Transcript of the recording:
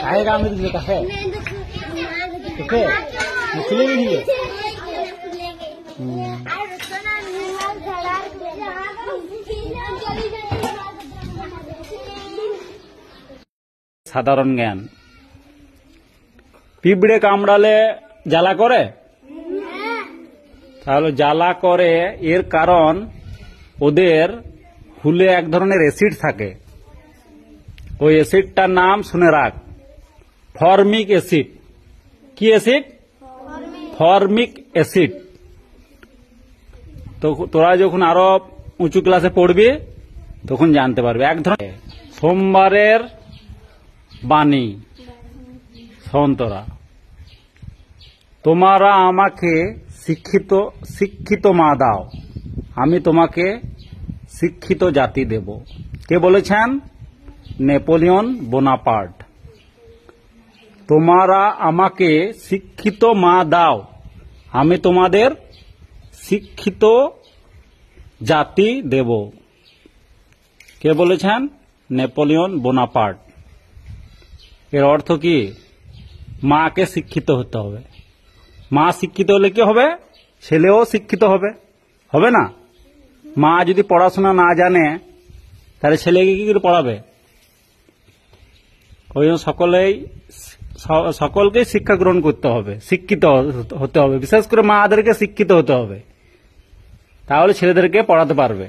आएगा हमें तुझे कहे ओके मुझे नहीं है সাধারণ জ্ঞান পিঁপড়ে কামড়ালে জ্বালা করে তাহলে জ্বালা করে এর কারণ ওদের হুলে এক ধরনের অ্যাসিড থাকে ওই অ্যাসিডটার নাম শুনে রাখ ফর্মিক অ্যাসিড কি অ্যাসিড ফর্মিক অ্যাসিড তো তোরা যখন আরো উঁচু ক্লাসে পড়বি তখন জানতে পারবে এক ধরনের সোমবারের বাণী সন্তরা তোমরা আমাকে শিক্ষিত মা দাও আমি তোমাকে শিক্ষিত জাতি দেব কে বলেছেন নেপোলিয়ন বোনাপার্ট তোমরা আমাকে শিক্ষিত মা দাও আমি তোমাদের শিক্ষিত জাতি দেব কে বলেছেন নেপোলিয়ন বোনাপার্ট এর অর্থ কি মাকে শিক্ষিত হতে হবে মা শিক্ষিত হলে কি হবে ছেলেও শিক্ষিত হবে হবে না মা যদি পড়াশোনা না জানে তাহলে ছেলেকে কি করে পড়াবে ওই জন্য সকলকে শিক্ষা গ্রহণ করতে হবে শিক্ষিত হতে হবে বিশেষ করে মাদেরকে শিক্ষিত হতে হবে তাহলে ছেলেদেরকে পড়াতে পারবে